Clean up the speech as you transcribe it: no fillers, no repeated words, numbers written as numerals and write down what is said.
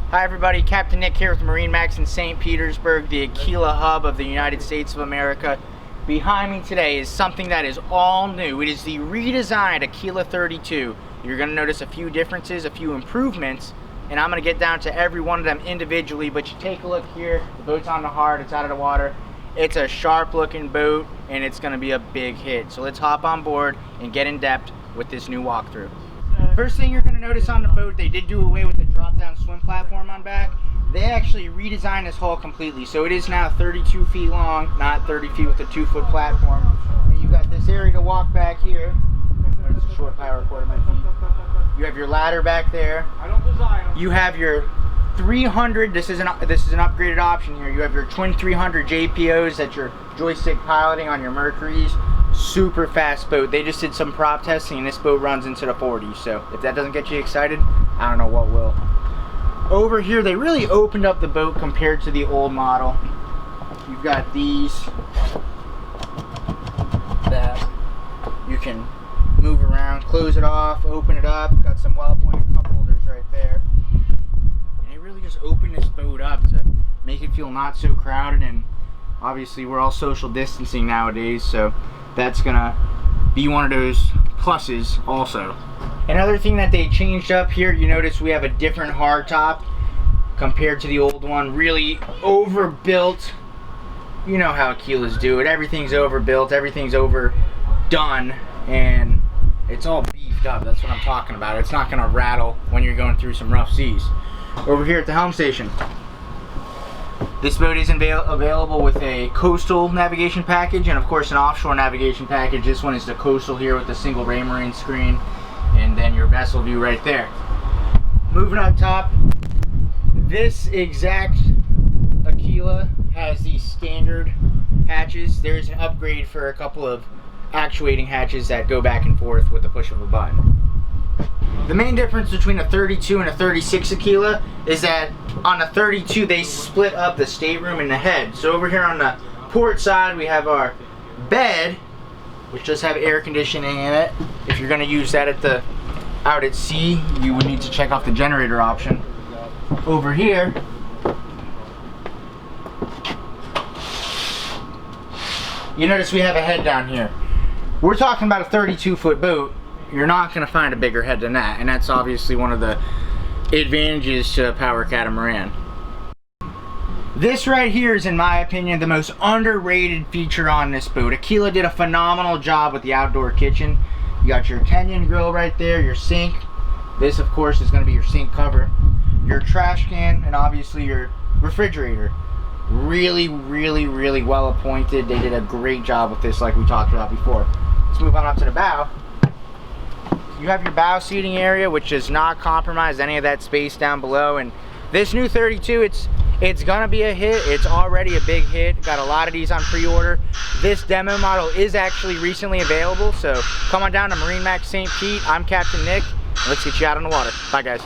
Hi everybody, Captain Nick here with MarineMax in St. Petersburg, the Aquila hub of the United States of America. Behind me today is something that is all new. It is the redesigned Aquila 32. You're going to notice a few differences, a few improvements, and I'm going to get down to every one of them individually, but you take a look here, the boat's on the hard, it's out of the water. It's a sharp looking boat and it's going to be a big hit. So let's hop on board and get in depth with this new walkthrough. First thing you're going to notice on the boat, they did do away with the drop-down swim platform on back. They actually redesigned this hull completely. So it is now 32 feet long, not 30 feet with a 2-foot platform. And you've got this area to walk back here. There's a short power cord at my feet. You have your ladder back there. You have your 300, this is an upgraded option here. You have your twin 300 JPOs that you're joystick piloting on your Mercuries. Super fast boat. They just did some prop testing and this boat runs into the 40s, so if that doesn't get you excited, I don't know what will. Over here they really opened up the boat compared to the old model. You've got these that you can move around, close it off, open it up. Got some well-pointed cup holders right there. And they really just opened this boat up to make it feel not so crowded, and obviously we're all social distancing nowadays, so that's gonna be one of those pluses also. Another thing that they changed up here, you notice we have a different hardtop compared to the old one. Really overbuilt. You know how Aquilas do it. Everything's overbuilt, everything's overdone, and it's all beefed up. That's what I'm talking about. It's not gonna rattle when you're going through some rough seas. Over here at the helm station, this boat is available with a coastal navigation package and of course an offshore navigation package. This one is the coastal here with a single Raymarine screen and then your vessel view right there. Moving up top, this exact Aquila has these standard hatches. There's an upgrade for a couple of actuating hatches that go back and forth with the push of a button. The main difference between a 32 and a 36 Aquila is that on a 32 they split up the stateroom and the head. So over here on the port side we have our bed, which does have air conditioning in it. If you're going to use that out at sea, you would need to check off the generator option. Over here, you notice we have a head down here. We're talking about a 32-foot boat. You're not going to find a bigger head than that, and that's obviously one of the advantages to a power catamaran. This right here is, in my opinion, the most underrated feature on this boat. Aquila did a phenomenal job with the outdoor kitchen. You got your Kenyan grill right there, your sink. This, of course, is going to be your sink cover. Your trash can, and obviously your refrigerator. Really, really, really well appointed. They did a great job with this like we talked about before. Let's move on up to the bow. You have your bow seating area, which does not compromise any of that space down below. And this new 32, it's gonna be a hit. It's already a big hit. Got a lot of these on pre-order. This demo model is actually recently available, so come on down to MarineMax St. Pete. I'm Captain Nick. Let's get you out on the water. Bye, guys.